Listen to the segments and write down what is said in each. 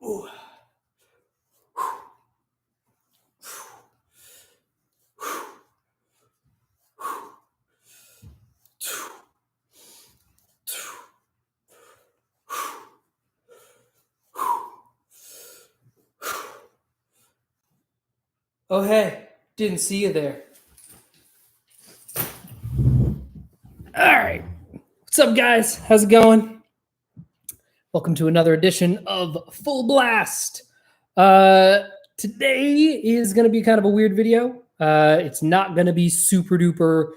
Ooh. Oh, hey, didn't see you there. All right. What's up, guys? How's it going? Welcome to another edition of Full Blast. Today is going to be kind of a weird video. It's not going to be super duper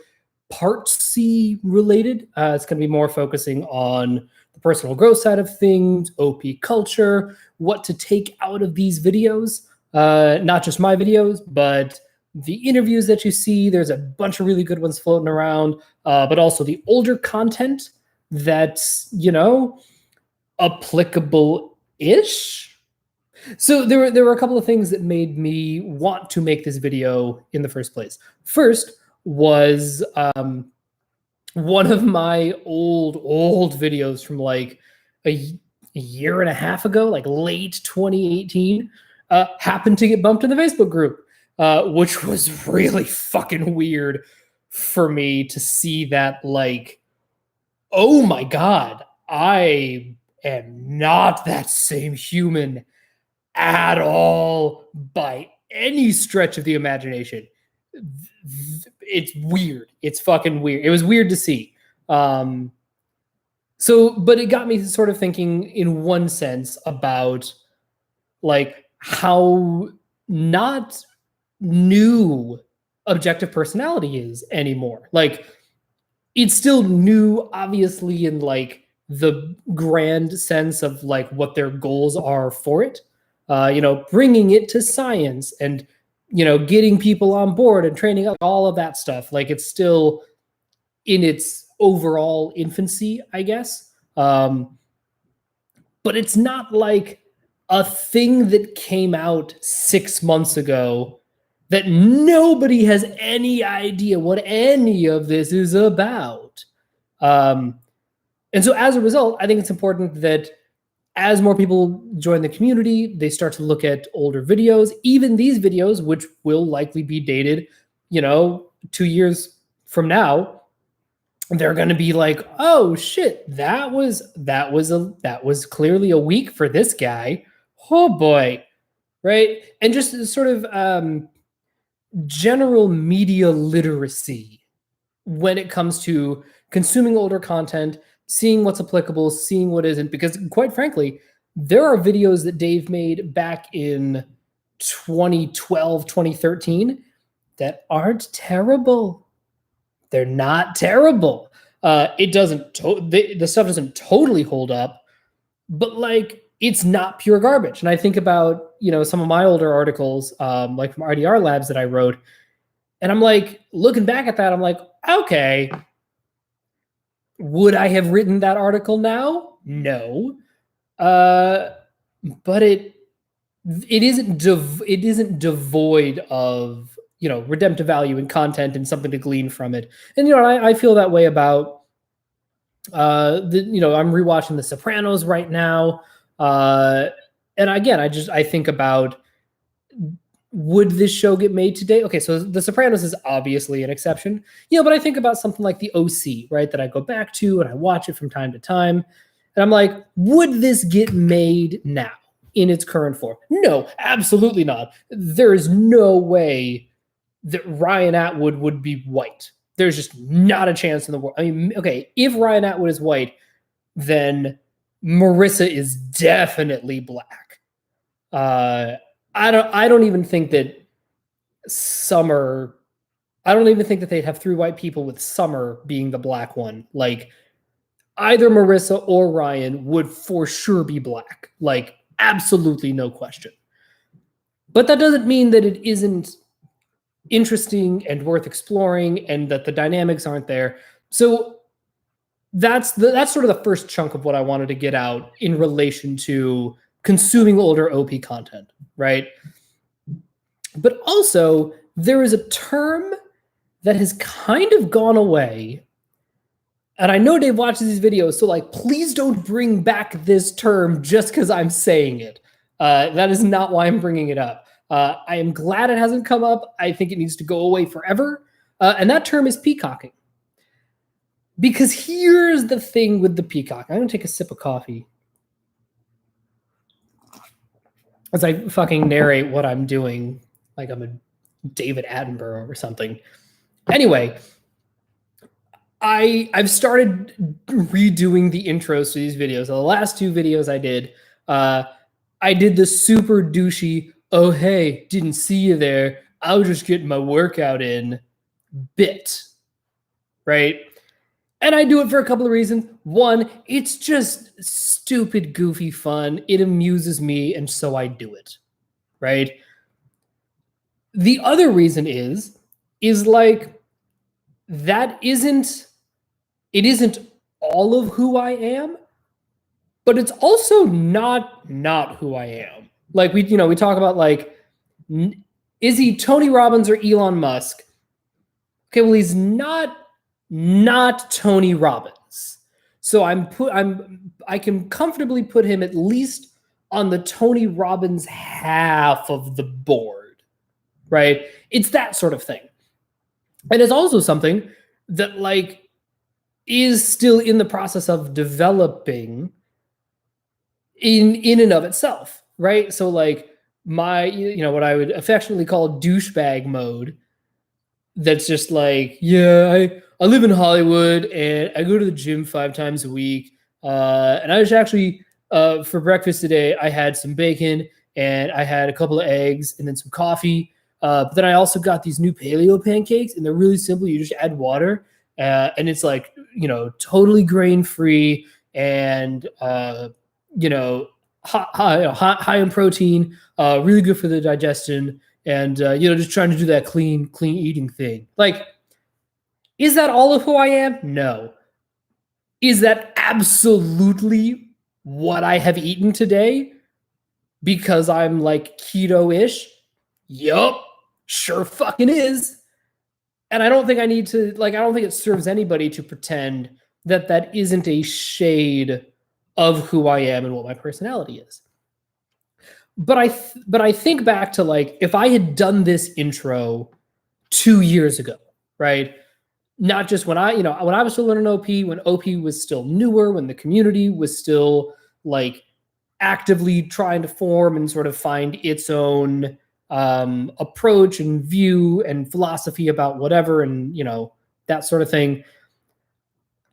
Part C related. It's going to be more focusing on the personal growth side of things, OP culture, what to take out of these videos. Not just my videos, but the interviews that you see. There's a bunch of really good ones floating around, but also the older content that's, applicable-ish. So there were a couple of things that made me want to make this video in the first place. First was one of my old videos from like a year and a half ago, like late 2018. Happened to get bumped in the Facebook group, which was really fucking weird for me to see that, like, oh my God, I am not that same human at all by any stretch of the imagination. It's weird. It's fucking weird. It was weird to see. But it got me sort of thinking in one sense about, like, how not new objective personality is anymore. Like, it's still new, obviously, in like the grand sense of like what their goals are for it. Bringing it to science and, getting people on board and training up, all of that stuff. Like, it's still in its overall infancy, I guess. But it's not like a thing that came out 6 months ago that nobody has any idea what any of this is about. And so as a result, I think it's important that as more people join the community, they start to look at older videos, even these videos, which will likely be dated, 2 years from now. They're going to be like, oh shit, that was clearly a week for this guy. Oh boy. Right. And just sort of general media literacy when it comes to consuming older content, seeing what's applicable, seeing what isn't, because quite frankly, there are videos that Dave made back in 2012, 2013 that aren't terrible. They're not terrible. It doesn't, the stuff doesn't totally hold up, but like, it's not pure garbage. And I think about, some of my older articles, like from RDR Labs that I wrote, and I'm like, looking back at that, I'm like, okay, would I have written that article now? No. But it isn't devoid of, redemptive value and content and something to glean from it. And, I feel that way about, I'm rewatching The Sopranos right now. And again, I think about, would this show get made today? Okay, so The Sopranos is obviously an exception, but I think about something like The OC, right, that I go back to and I watch it from time to time. And I'm like, would this get made now in its current form? No, absolutely not. There is no way that Ryan Atwood would be white. There's just not a chance in the world. I mean, okay, if Ryan Atwood is white, then Marissa is definitely black. I don't even think that Summer. I don't even think that they'd have 3 white people with Summer being the black one. Like, either Marissa or Ryan would for sure be black. Like, absolutely no question. But that doesn't mean that it isn't interesting and worth exploring and that the dynamics aren't there. So that's sort of the first chunk of what I wanted to get out in relation to consuming older OP content, right? But also, there is a term that has kind of gone away. And I know Dave watches these videos, so like, please don't bring back this term just because I'm saying it. That is not why I'm bringing it up. I am glad it hasn't come up. I think it needs to go away forever. And that term is peacocking. Because here's the thing with the peacock. I'm going to take a sip of coffee as I fucking narrate what I'm doing like I'm a David Attenborough or something. Anyway, I've started redoing the intros to these videos. The last two videos I did the super douchey, oh, hey, didn't see you there. I was just getting my workout in bit, right? And I do it for a couple of reasons. One, it's just stupid, goofy fun. It amuses me, and so I do it, right? The other reason is like, it isn't all of who I am, but it's also not who I am. Like we talk about like, is he Tony Robbins or Elon Musk? Okay, well, he's not Tony Robbins. So I can comfortably put him at least on the Tony Robbins half of the board, right? It's that sort of thing. And it's also something that like is still in the process of developing in and of itself, right? So like my, what I would affectionately call douchebag mode, that's just like, yeah, I live in Hollywood and I go to the gym 5 times a week. And I was actually, for breakfast today, I had some bacon and I had a couple of eggs and then some coffee. But then I also got these new paleo pancakes, and they're really simple. You just add water, and it's like, totally grain free and, high in protein, really good for the digestion. And, just trying to do that clean eating thing. Like, is that all of who I am? No. Is that absolutely what I have eaten today because I'm like keto-ish? Yup, sure fucking is. And I don't think I need to, I don't think it serves anybody to pretend that that isn't a shade of who I am and what my personality is. But I think back to like, if I had done this intro 2 years ago, right? Not just when I was still learning OP, when OP was still newer, when the community was still like actively trying to form and sort of find its own approach and view and philosophy about whatever, and that sort of thing.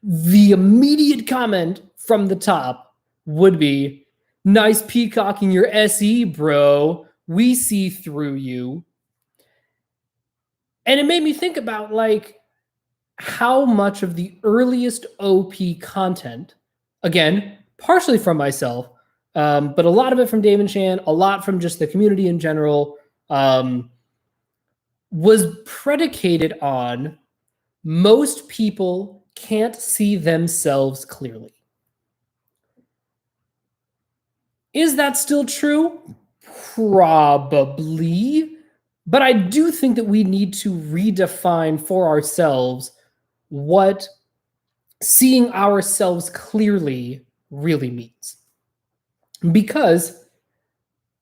The immediate comment from the top would be, nice peacocking your SE, bro. We see through you. And it made me think about like how much of the earliest OP content, again, partially from myself, but a lot of it from Dave and Shan, a lot from just the community in general, was predicated on most people can't see themselves clearly. Is that still true? Probably. But I do think that we need to redefine for ourselves what seeing ourselves clearly really means. Because,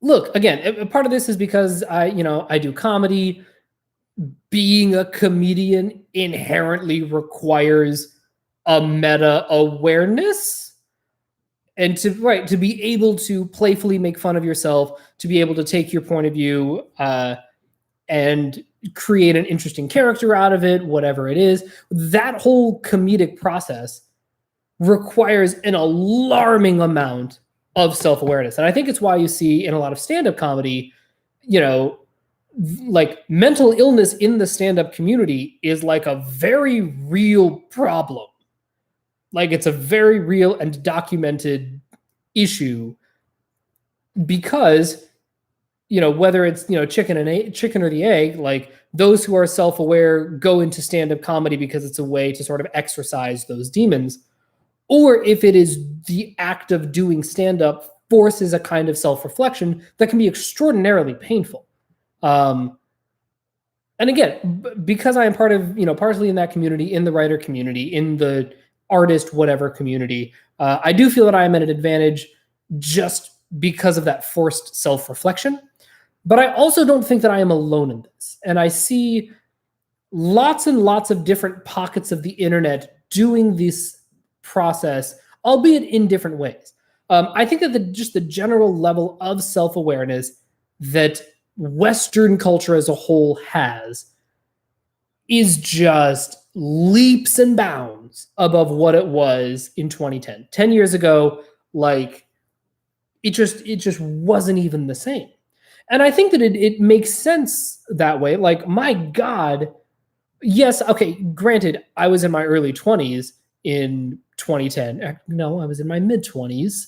look, again, part of this is because I do comedy. Being a comedian inherently requires a meta awareness. And to be able to playfully make fun of yourself, to be able to take your point of view and create an interesting character out of it, whatever it is, that whole comedic process requires an alarming amount of self-awareness. And I think it's why you see in a lot of stand-up comedy, like mental illness in the stand-up community is like a very real problem. Like it's a very real and documented issue because, whether it's, chicken or the egg, like those who are self-aware go into stand-up comedy because it's a way to sort of exercise those demons. Or if it is the act of doing stand-up forces a kind of self-reflection that can be extraordinarily painful. And again, because I am part of, partially in that community, in the writer community, in the artist, whatever community, I do feel that I am at an advantage just because of that forced self-reflection. But I also don't think that I am alone in this. And I see lots and lots of different pockets of the internet doing this process, albeit in different ways. I think that just the general level of self-awareness that Western culture as a whole has is just leaps and bounds above what it was in 2010. 10 years ago, like it just wasn't even the same. And I think that it makes sense that way. Like, my God, yes, okay, granted, I was in my early 20s in 2010. No, I was in my mid 20s.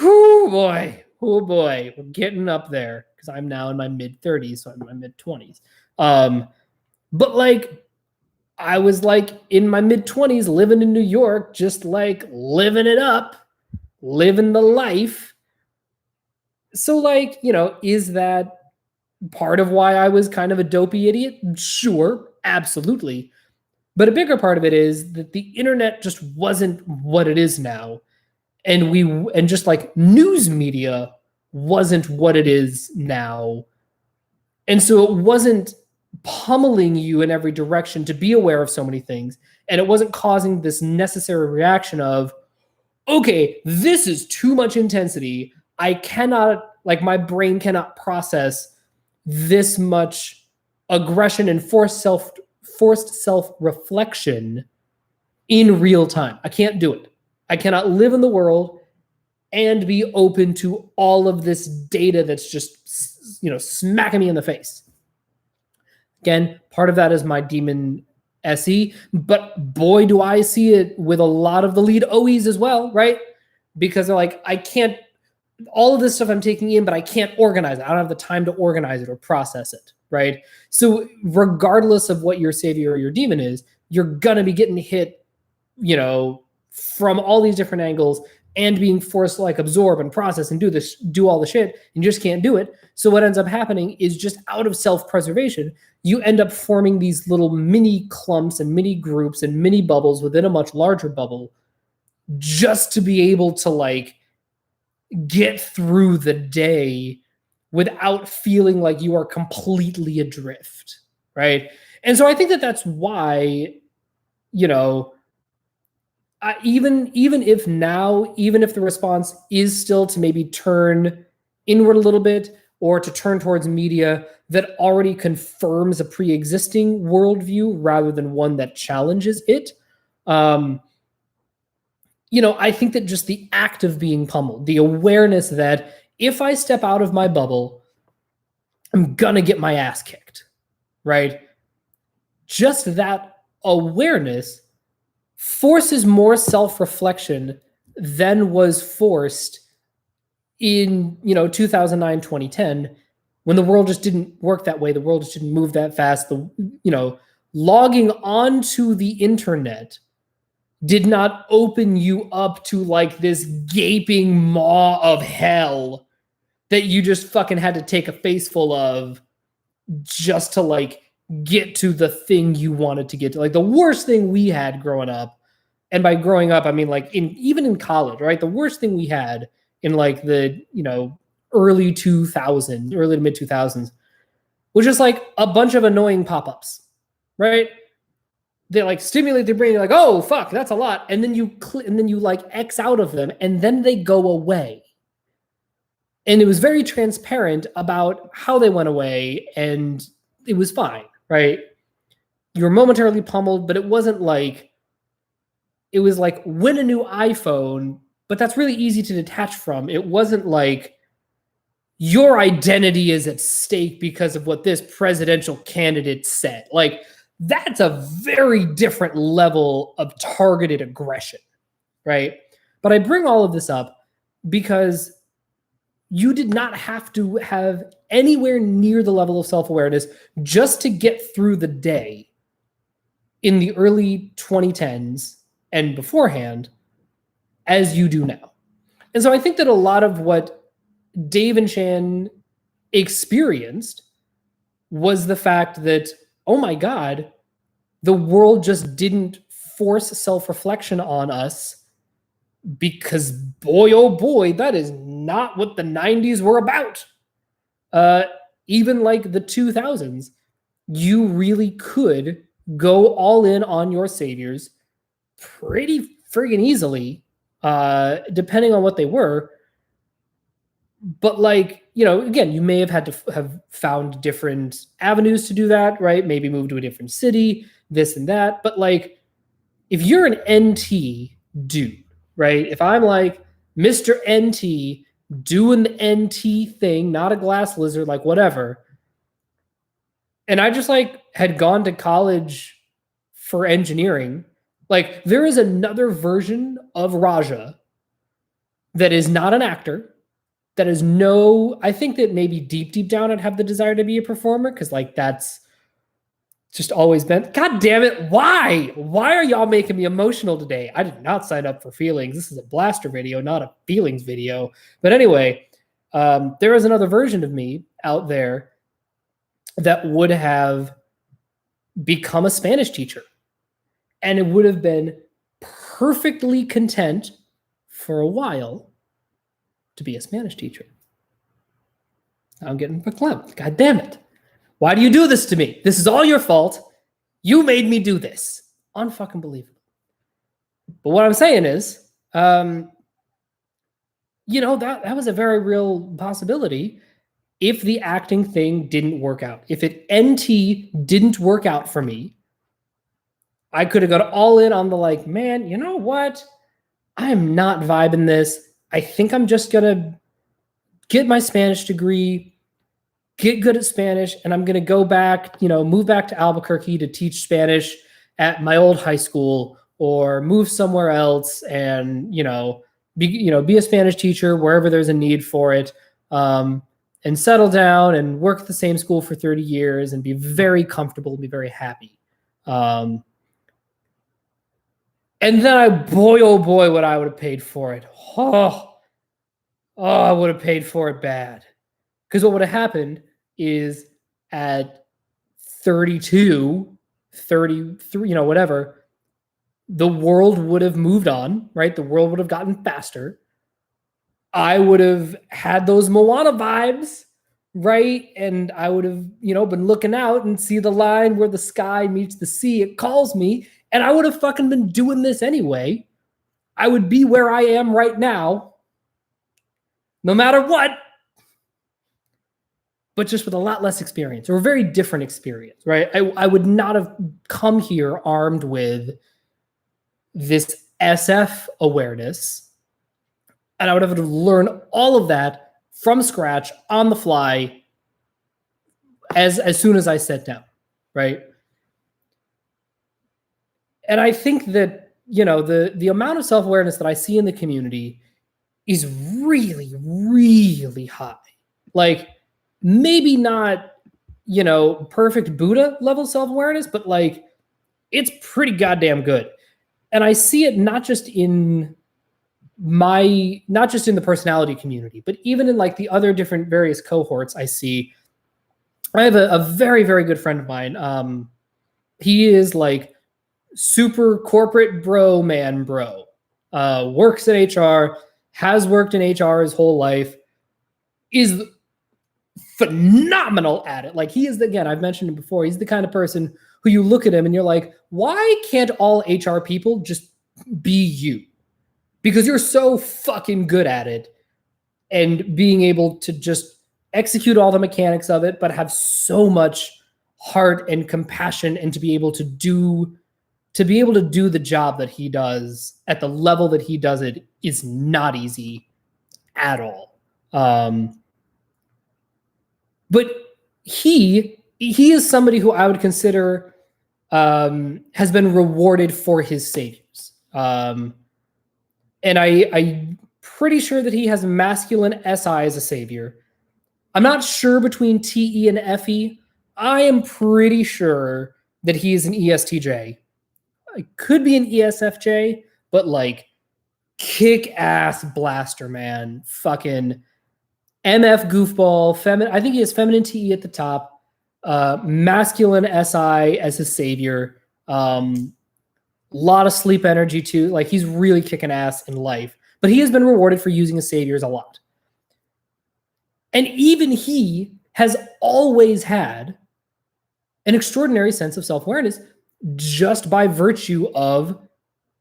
Oh boy, we're getting up there because I'm now in my mid 30s, so I'm in my mid 20s. But like, I was like in my mid 20s, living in New York, just like living it up, living the life. So, like, is that part of why I was kind of a dopey idiot? Sure, absolutely. But a bigger part of it is that the internet just wasn't what it is now. And just like news media wasn't what it is now. And so it wasn't pummeling you in every direction to be aware of so many things. And it wasn't causing this necessary reaction of, okay, this is too much intensity. I cannot, like, my brain cannot process this much aggression and forced self-reflection in real time. I can't do it. I cannot live in the world and be open to all of this data that's just, smacking me in the face. Again, part of that is my demon SE, but boy, do I see it with a lot of the lead OEs as well, right? Because they're like, I can't, all of this stuff I'm taking in, but I can't organize it. I don't have the time to organize it or process it, right? So regardless of what your savior or your demon is, you're going to be getting hit, from all these different angles and being forced to like absorb and process and do all the shit, and you just can't do it. So what ends up happening is, just out of self-preservation, you end up forming these little mini clumps and mini groups and mini bubbles within a much larger bubble, just to be able to like get through the day without feeling like you are completely adrift, right? And so I think that that's why, even if the response is still to maybe turn inward a little bit, or to turn towards media that already confirms a pre-existing worldview rather than one that challenges it, I think that just the act of being pummeled, the awareness that if I step out of my bubble, I'm gonna get my ass kicked, right? Just that awareness forces more self-reflection than was forced in 2009, 2010, when the world just didn't work that way. The world just didn't move that fast. Logging onto the internet did not open you up to like this gaping maw of hell that you just fucking had to take a face full of just to like get to the thing you wanted to get to. Like, the worst thing we had growing up, and by growing up I mean like even in college, right? The worst thing we had in like the early to mid 2000s was just like a bunch of annoying pop-ups, right? They like stimulate the brain. You're like, oh fuck, that's a lot, and then you like X out of them, and then they go away. And it was very transparent about how they went away, and it was fine, right? You were momentarily pummeled, but it wasn't like, it was like win a new iPhone, but that's really easy to detach from. It wasn't like your identity is at stake because of what this presidential candidate said. Like, that's a very different level of targeted aggression, right? But I bring all of this up because you did not have to have anywhere near the level of self-awareness just to get through the day in the early 2010s and beforehand as you do now. And so I think that a lot of what Dave and Shan experienced was the fact that, oh my God, the world just didn't force self-reflection on us, because boy, oh boy, that is not what the 90s were about. Even like the 2000s, you really could go all in on your saviors pretty friggin' easily, depending on what they were. But like, again, you may have had to have found different avenues to do that, right? Maybe move to a different city, this and that. But like, if you're an NT dude, right? If I'm like Mr. NT doing the NT thing, not a glass lizard, like whatever, and I just like had gone to college for engineering, like there is another version of Raja that is not an actor, that is I think that maybe deep down I'd have the desire to be a performer, because like that's just always been. God damn it, why are y'all making me emotional today? I did not sign up for feelings. This is a blaster video, not a feelings video. But anyway, there is another version of me out there that would have become a Spanish teacher, and it would have been perfectly content for a while to be a Spanish teacher. I'm getting verklempt. God damn it. Why do you do this to me? This is all your fault. You made me do this. Unfucking believable. But what I'm saying is, that was a very real possibility if the acting thing didn't work out. If it NT didn't work out for me, I could have got all in on the like, man, you know what? I'm not vibing this. I think I'm just going to get my Spanish degree, get good at Spanish, and I'm going to go back, move back to Albuquerque to teach Spanish at my old high school, or move somewhere else and, be a Spanish teacher wherever there's a need for it, and settle down and work at the same school for 30 years and be very comfortable and be very happy. And then boy, oh boy, what I would have paid for it. I would have paid for it bad. Because what would have happened is at 32, 33, whatever, the world would have moved on, right? The world would have gotten faster. I would have had those Moana vibes, right? And I would have, been looking out and see the line where the sky meets the sea. It calls me, and I would have fucking been doing this anyway. I would be where I am right now, no matter what, but just with a lot less experience, or a very different experience, right? I would not have come here armed with this SF awareness, and I would have to learn all of that from scratch on the fly as soon as I sat down, right? And I think that, the amount of self-awareness that I see in the community is really, really high. Like, maybe not, perfect Buddha level self-awareness, but like, it's pretty goddamn good. And I see it not just in the personality community, but even in like the other different various cohorts I see. I have a very, very good friend of mine. He is like super corporate bro. Works in HR, has worked in HR his whole life, is phenomenal at it. Like, he is, again, I've mentioned him before, he's the kind of person who you look at him and you're like, why can't all HR people just be you? Because you're so fucking good at it, and being able to just execute all the mechanics of it, but have so much heart and compassion, and to be able to do the job that he does at the level that he does it is not easy at all. But he is somebody who I would consider has been rewarded for his saviors. And I'm pretty sure that he has masculine SI as a savior. I'm not sure between TE and FE. I am pretty sure that he is an ESTJ. It could be an ESFJ, but like kick-ass blaster, man. Fucking MF goofball. I think he has feminine TE at the top. masculine SI as his savior. Lot of sleep energy too. Like he's really kicking ass in life, but he has been rewarded for using his saviors a lot. And even he has always had an extraordinary sense of self-awareness just by virtue of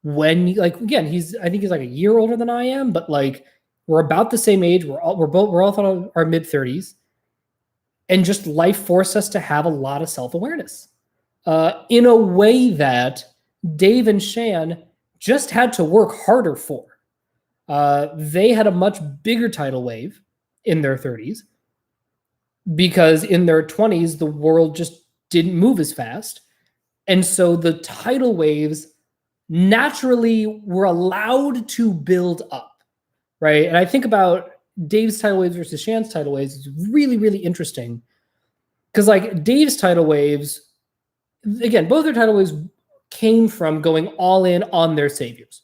when, like, again, I think he's like a year older than I am, but like we're about the same age. We're all in our mid-30s, and just life forced us to have a lot of self-awareness in a way that Dave and Shan just had to work harder for. They had a much bigger tidal wave in their 30s because in their 20s, the world just didn't move as fast. And so the tidal waves naturally were allowed to build up, right? And I think about Dave's tidal waves versus Shan's tidal waves is really, really interesting because like Dave's tidal waves, again, both their tidal waves came from going all in on their saviors.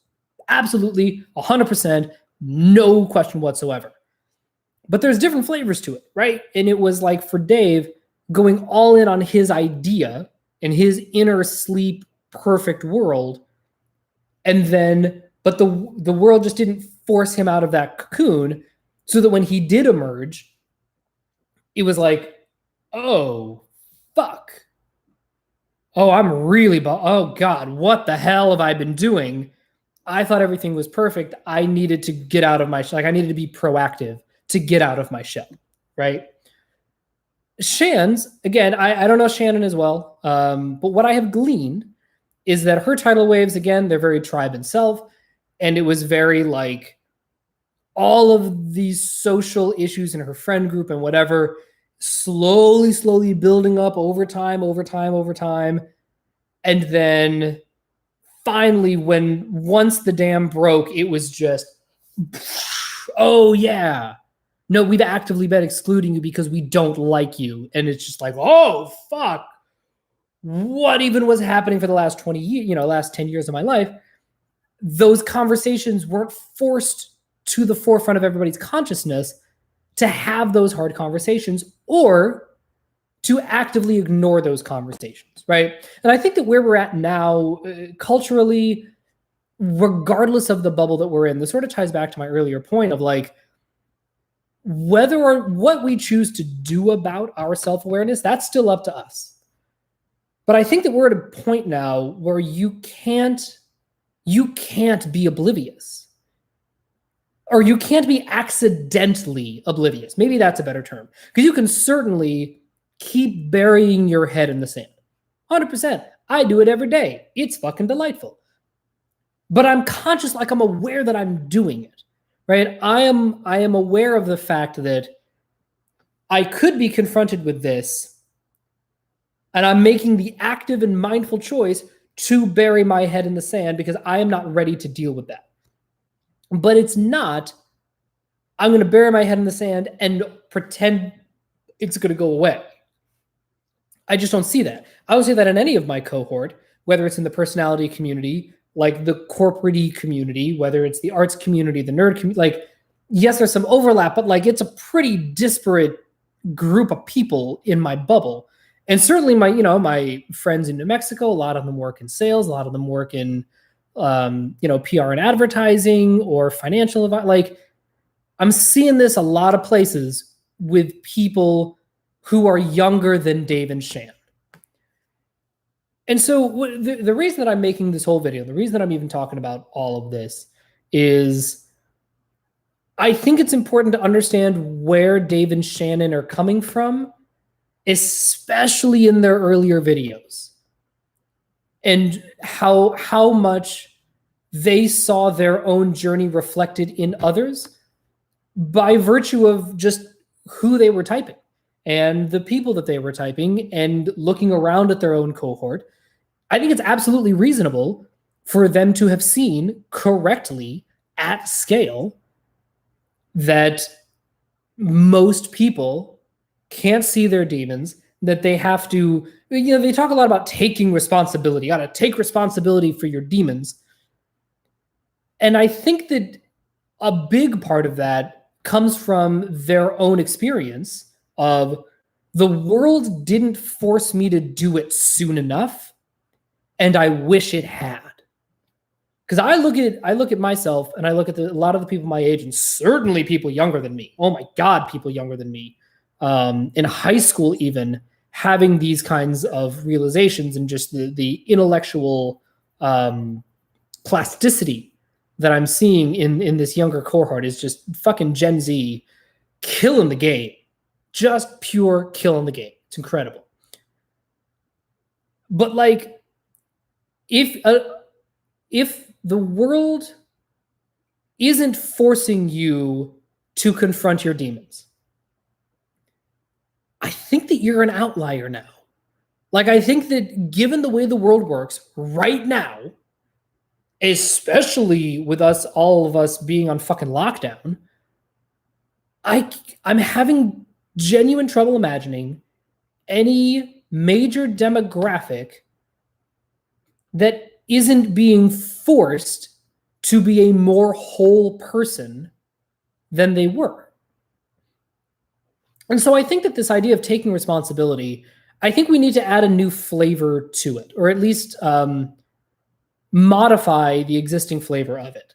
Absolutely, 100%, no question whatsoever. But there's different flavors to it, right? And it was like for Dave, going all in on his idea and his inner sleep perfect world. And then, but the world just didn't force him out of that cocoon, so that when he did emerge, it was like, oh, fuck. Oh, I'm really, oh God, what the hell have I been doing? I thought everything was perfect. I needed to get out of my shell. Like I needed to be proactive to get out of my shell, right? Shan's, again, I don't know Shannon as well, but what I have gleaned is that her tidal waves, again, they're very tribe and self, and it was very like all of these social issues in her friend group and whatever, slowly building up over time. And then finally, once the dam broke, it was just, oh yeah, no, we've actively been excluding you because we don't like you. And it's just like, oh, fuck. What even was happening for the last 20 years, last 10 years of my life? Those conversations weren't forced to the forefront of everybody's consciousness to have those hard conversations or to actively ignore those conversations, right? And I think that where we're at now, culturally, regardless of the bubble that we're in, this sort of ties back to my earlier point of like, whether or what we choose to do about our self-awareness, that's still up to us. But I think that we're at a point now where you can't be oblivious. Or you can't be accidentally oblivious. Maybe that's a better term. Because you can certainly keep burying your head in the sand. 100%. I do it every day. It's fucking delightful. But I'm conscious, like I'm aware that I'm doing it, right? I am aware of the fact that I could be confronted with this, and I'm making the active and mindful choice to bury my head in the sand because I am not ready to deal with that. But it's not, I'm going to bury my head in the sand and pretend it's going to go away. I just don't see that. I don't see that in any of my cohort, whether it's in the personality community, like the corporate-y community, whether it's the arts community, the nerd community. Like, yes, there's some overlap, but like it's a pretty disparate group of people in my bubble. And certainly my friends in New Mexico, a lot of them work in sales, a lot of them work in PR and advertising or financial advice. Like I'm seeing this a lot of places with people who are younger than Dave and Shan. And so the reason that I'm making this whole video, the reason that I'm even talking about all of this is I think it's important to understand where Dave and Shannon are coming from, especially in their earlier videos, and how much they saw their own journey reflected in others by virtue of just who they were typing and the people that they were typing and looking around at their own cohort. I think it's absolutely reasonable for them to have seen correctly at scale that most people can't see their demons, that they have to, they talk a lot about taking responsibility. You got to take responsibility for your demons. And I think that a big part of that comes from their own experience of the world didn't force me to do it soon enough, and I wish it had. Because I look at myself, and I look at a lot of the people my age, and certainly people younger than me. Oh my God, people younger than me, in high school even, having these kinds of realizations, and just the intellectual plasticity that I'm seeing in this younger cohort is just fucking Gen Z killing the game. Just pure killing the game. It's incredible. But like, if the world isn't forcing you to confront your demons, I think that you're an outlier now. Like, I think that given the way the world works right now, especially with all of us being on fucking lockdown, I'm having genuine trouble imagining any major demographic that isn't being forced to be a more whole person than they were. And so I think that this idea of taking responsibility, I think we need to add a new flavor to it, or at least modify the existing flavor of it.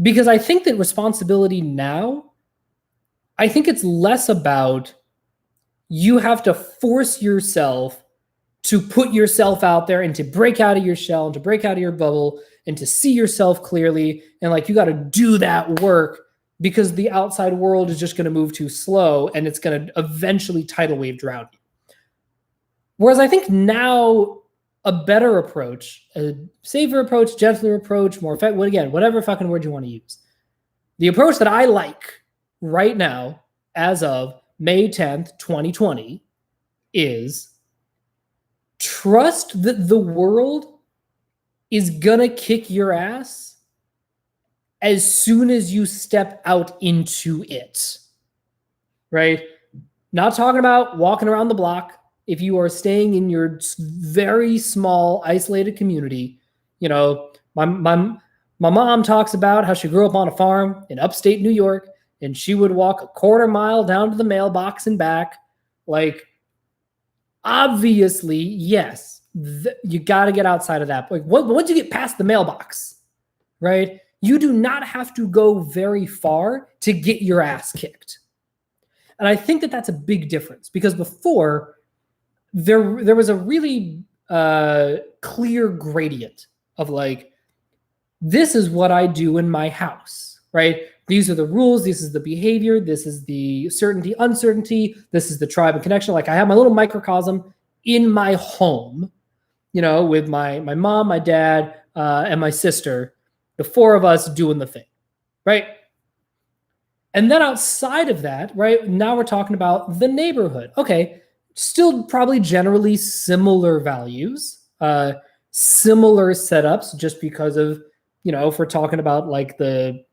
Because I think that responsibility now, I think it's less about you have to force yourself to put yourself out there and to break out of your shell and to break out of your bubble and to see yourself clearly. And like, you got to do that work because the outside world is just going to move too slow and it's going to eventually tidal wave drown you. Whereas I think now a better approach, a safer approach, gentler approach, more effective, again, whatever fucking word you want to use. The approach that I like right now, as of May 10th, 2020, is trust that the world is gonna kick your ass as soon as you step out into it, right? Not talking about walking around the block. If you are staying in your very small, isolated community, you know, my mom talks about how she grew up on a farm in upstate New York, and she would walk a quarter mile down to the mailbox and back. Like, obviously, yes, you got to get outside of that. Like, once you get past the mailbox, right, you do not have to go very far to get your ass kicked. And I think that that's a big difference, because before, there was a really clear gradient of like, this is what I do in my house, right? These are the rules. This is the behavior. This is the certainty, uncertainty. This is the tribe and connection. Like, I have my little microcosm in my home, you know, with my mom, my dad, and my sister, the four of us doing the thing, right? And then outside of that, right, now we're talking about the neighborhood. Okay, still probably generally similar values, similar setups, just because of, you know, if we're talking about like the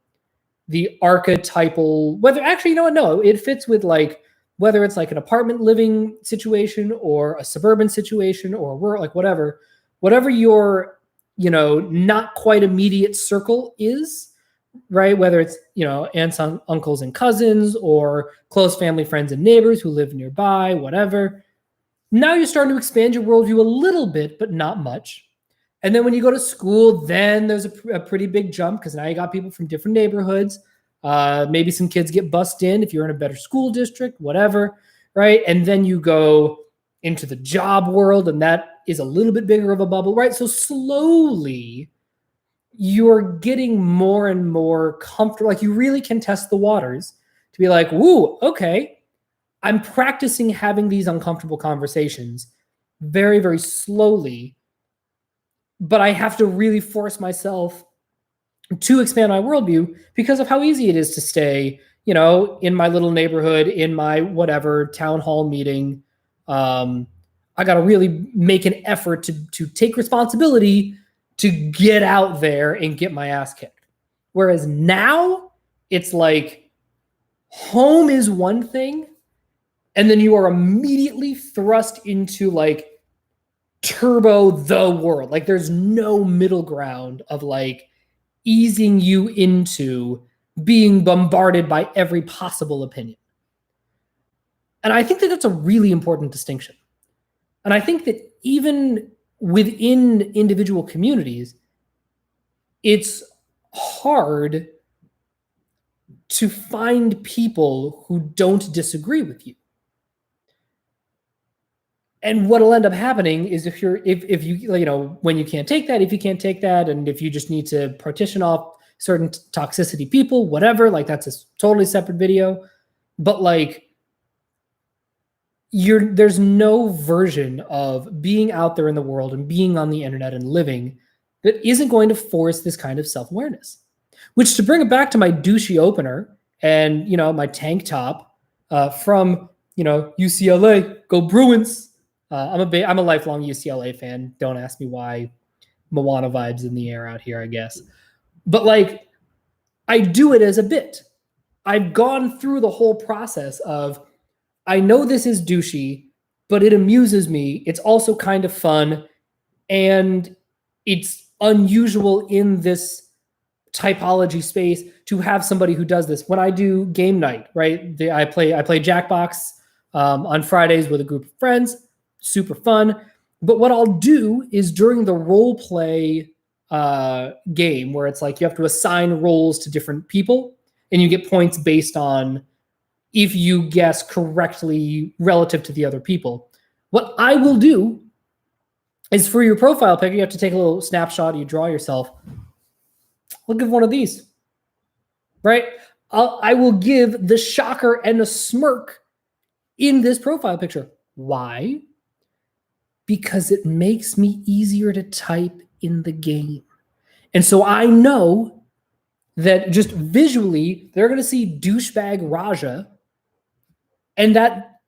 archetypal, whether actually, you know what, no, it fits with like, whether it's like an apartment living situation or a suburban situation or rural, like whatever your, you know, not quite immediate circle is, right? Whether it's, you know, aunts, uncles, and cousins, or close family, friends, and neighbors who live nearby, whatever. Now you're starting to expand your worldview a little bit, but not much. And then when you go to school, then there's a pretty big jump, because now you got people from different neighborhoods. Maybe some kids get bussed in if you're in a better school district, whatever, right? And then you go into the job world, and that is a little bit bigger of a bubble, right? So slowly, you're getting more and more comfortable. Like, you really can test the waters to be like, woo, okay, I'm practicing having these uncomfortable conversations very, very slowly, but I have to really force myself to expand my worldview because of how easy it is to stay, you know, in my little neighborhood, in my whatever town hall meeting. I got to really make an effort to take responsibility to get out there and get my ass kicked. Whereas now it's like, home is one thing, and then you are immediately thrust into like turbo the world. Like, there's no middle ground of like easing you into being bombarded by every possible opinion. And I think that that's a really important distinction. And I think that even within individual communities, it's hard to find people who don't disagree with you. And what'll end up happening is if you when you can't take that, if you can't take that, and if you just need to partition off certain toxicity people, whatever, like that's a totally separate video. But like there's no version of being out there in the world and being on the internet and living that isn't going to force this kind of self-awareness. Which, to bring it back to my douchey opener and my tank top from UCLA, go Bruins. I'm a lifelong UCLA fan. Don't ask me why. Moana vibes in the air out here, I guess. But like, I do it as a bit. I've gone through the whole process of, I know this is douchey, but it amuses me. It's also kind of fun, and it's unusual in this typology space to have somebody who does this. When I do game night, right? I play Jackbox on Fridays with a group of friends. Super fun. But what I'll do is during the role play game, where it's like you have to assign roles to different people, and you get points based on if you guess correctly relative to the other people. What I will do is, for your profile pic, you have to take a little snapshot, you draw yourself. I'll give one of these, right? I will give the shocker and a smirk in this profile picture. Why? Because it makes me easier to type in the game. And so I know that just visually, they're going to see Douchebag Raja, and that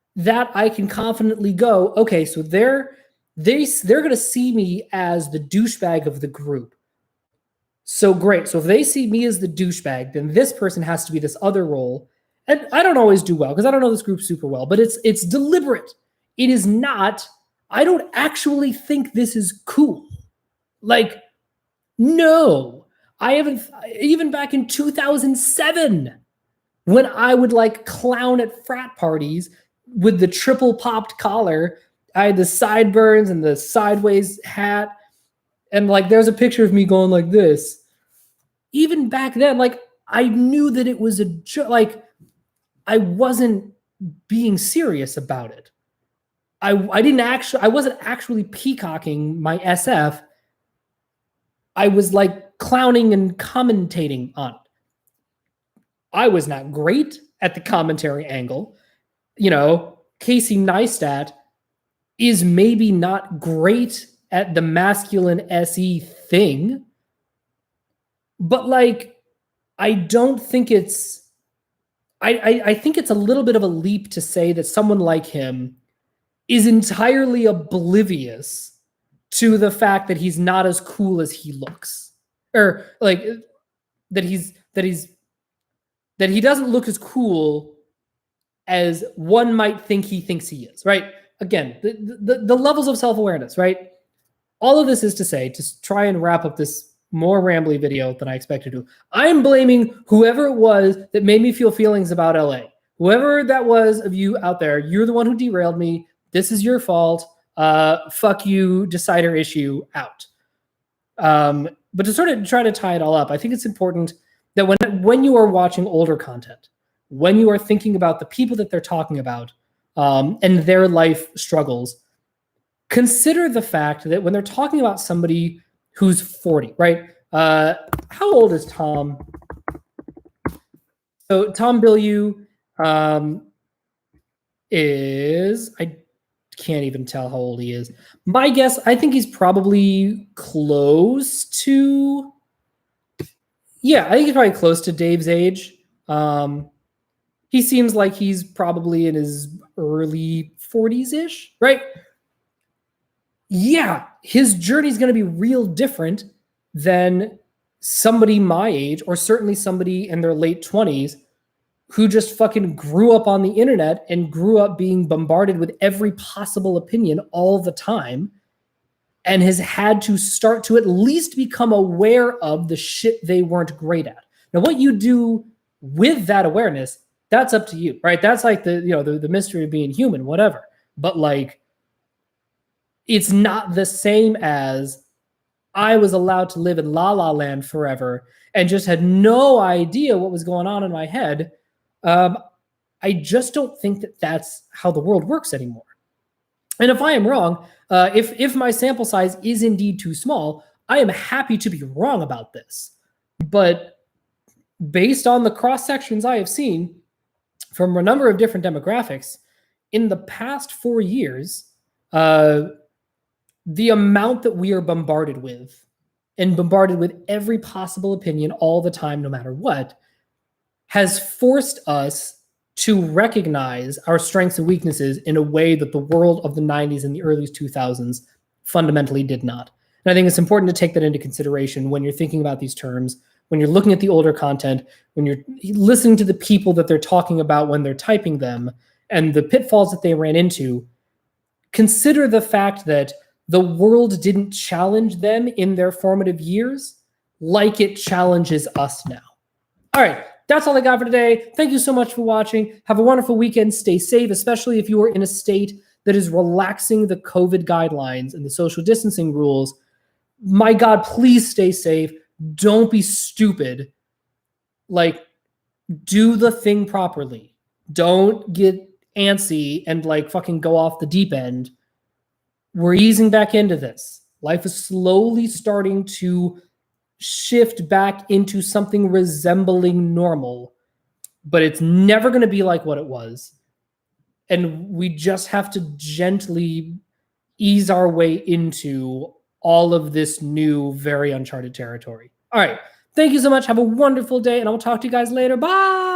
I can confidently go, okay, so they're going to see me as the douchebag of the group. So great. So if they see me as the douchebag, then this person has to be this other role. And I don't always do well because I don't know this group super well, but it's deliberate. It is not, I don't actually think this is cool. Like, no, I haven't, even back in 2007, when I would like clown at frat parties with the triple popped collar, I had the sideburns and the sideways hat. And like, there's a picture of me going like this. Even back then, like, I knew that it was a joke. Like, I wasn't being serious about it. I wasn't actually peacocking my SF. I was like clowning and commentating on it. I was not great at the commentary angle. Casey Neistat is maybe not great at the masculine SE thing, but like, I don't think it's, I think it's a little bit of a leap to say that someone like him is entirely oblivious to the fact that he's not as cool as he looks, or like that he doesn't look as cool as one might think he thinks he is, right? Again, the levels of self-awareness, right? All of this is to say, to try and wrap up this more rambly video than I expected to. I am blaming whoever it was that made me feel feelings about LA. Whoever that was of you out there, you're the one who derailed me. This is your fault. Fuck you, decider issue, out. But to sort of try to tie it all up, I think it's important that when you are watching older content, when you are thinking about the people that they're talking about and their life struggles, consider the fact that when they're talking about somebody who's 40, right? How old is Tom? So Tom Bilyeu is, I can't even tell how old he is. My guess, I think he's probably close to, I think he's probably close to Dave's age. He seems like he's probably in his early 40s-ish, right? Yeah, his journey is going to be real different than somebody my age, or certainly somebody in their late 20s who just fucking grew up on the internet and grew up being bombarded with every possible opinion all the time and has had to start to at least become aware of the shit they weren't great at. Now, what you do with that awareness that's up to you, right? That's like the mystery of being human, whatever. But like, it's not the same as I was allowed to live in La La Land forever and just had no idea what was going on in my head. I just don't think that that's how the world works anymore. And if I am wrong, if my sample size is indeed too small, I am happy to be wrong about this. But based on the cross sections I have seen from a number of different demographics, in the past 4 years, the amount that we are bombarded with, and bombarded with every possible opinion all the time, no matter what, has forced us to recognize our strengths and weaknesses in a way that the world of the 90s and the early 2000s fundamentally did not. And I think it's important to take that into consideration when you're thinking about these terms, when you're looking at the older content, when you're listening to the people that they're talking about when they're typing them, and the pitfalls that they ran into. Consider the fact that the world didn't challenge them in their formative years like it challenges us now. All right, that's all I got for today. Thank you so much for watching. Have a wonderful weekend. Stay safe, especially if you are in a state that is relaxing the COVID guidelines and the social distancing rules. My God, please stay safe. Don't be stupid. Like, do the thing properly. Don't get antsy and like fucking go off the deep end. We're easing back into this. Life is slowly starting to shift back into something resembling normal, but it's never going to be like what it was. And we just have to gently ease our way into all of this new, very uncharted territory. All right. Thank you so much. Have a wonderful day, and I will talk to you guys later. Bye.